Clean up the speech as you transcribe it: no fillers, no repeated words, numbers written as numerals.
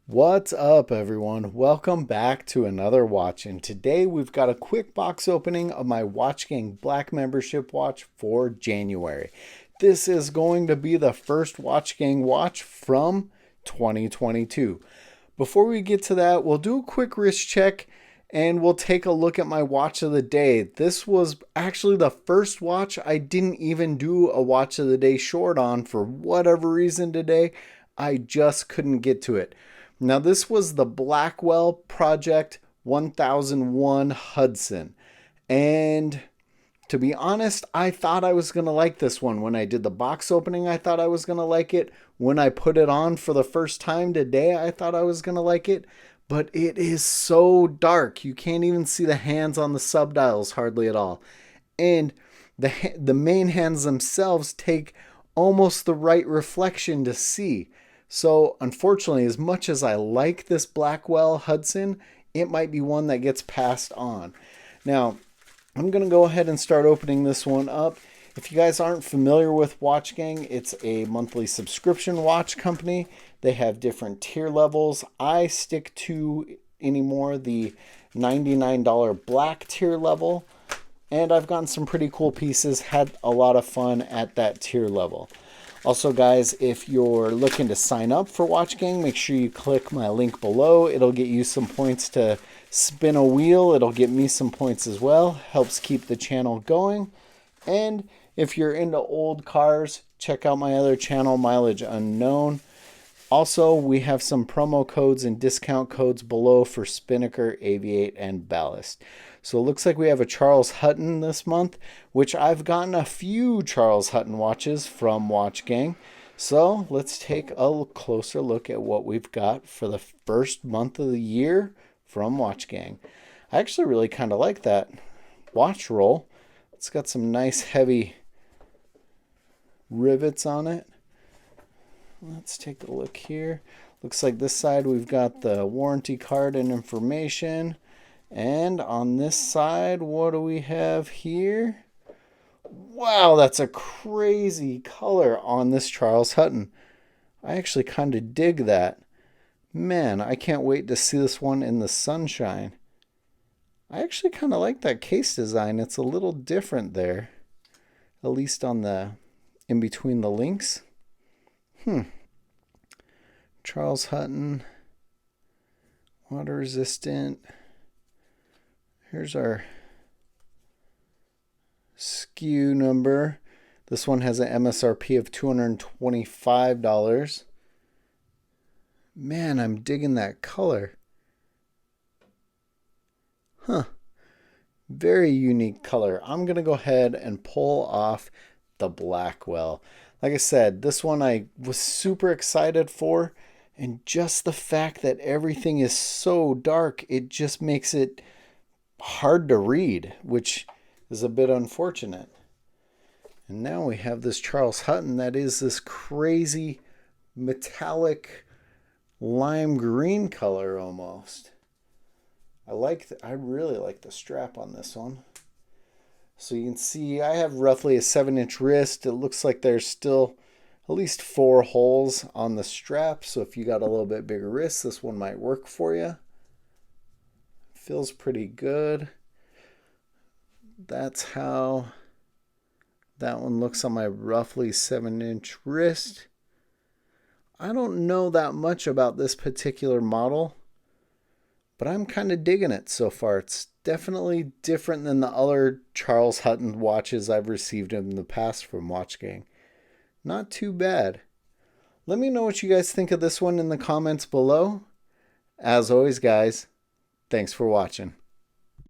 What's up, everyone? Welcome back to another Watchin. Today we've got a quick box opening of my watchgang Black membership watch for January. This is going to be the first watchgang watch from 2022. Before we get to that, we'll do a quick wrist check and we'll take a look at my watch of the day. This was actually the first watch I didn't even do a watch of the day short on for whatever reason today. I just couldn't get to it. Now, this was the Blackwell Project 1001 Hudson. And to be honest, I thought I was going to like this one. When I did the box opening, I thought I was going to like it. When I put it on for the first time today, I thought I was going to like it. But it is so dark. You can't even see the hands on the subdials hardly at all. And the main hands themselves take almost the right reflection to see. So unfortunately, as much as I like this Blackwell Hudson, it might be one that gets passed on. Now, I'm going to go ahead and start opening this one up. If you guys aren't familiar with watchgang, it's a monthly subscription watch company. They have different tier levels. I stick to anymore the $99 black tier level. And I've gotten some pretty cool pieces, had a lot of fun at that tier level. Also, guys, if you're looking to sign up for watchgang, make sure you click my link below. It'll get you some points to spin a wheel. It'll get me some points as well. Helps keep the channel going. And if you're into old cars, check out my other channel, Mileage Unknown. Also, we have some promo codes and discount codes below for Spinnaker, Aviate, and Ballast. So it looks like we have a Charles Hutton this month, which I've gotten a few Charles Hutton watches from watchgang. So let's take a closer look at what we've got for the first month of the year from watchgang. I actually really kind of like that watch roll. It's got some nice heavy rivets on it. Let's take a look here. Looks like this side we've got the warranty card and information. And on this side, what do we have here? Wow, that's a crazy color on this Charles Hutton. I actually kind of dig that. Man, I can't wait to see this one in the sunshine. I actually kind of like that case design. It's a little different there. At least on the in between the links. Charles Hutton, water resistant. Here's our SKU number. This one has an MSRP of $225. Man, I'm digging that color. Very unique color. I'm going to go ahead and pull off the Blackwell. Like I said, this one I was super excited for. And just the fact that everything is so dark, it just makes it hard to read, which is a bit unfortunate. And now we have this Charles Hutton that is this crazy metallic lime green color almost. I really like the strap on this one. So you can see I have roughly a 7-inch wrist. It looks like there's still at least 4 holes on the strap. So if you got a little bit bigger wrist, this one might work for you. Feels pretty good. That's how that one looks on my roughly 7-inch wrist. I don't know that much about this particular model, but I'm kind of digging it so far. It's definitely different than the other Charles Hutton watches I've received in the past from watchgang. Not too bad. Let me know what you guys think of this one in the comments below. As always, guys, thanks for watching.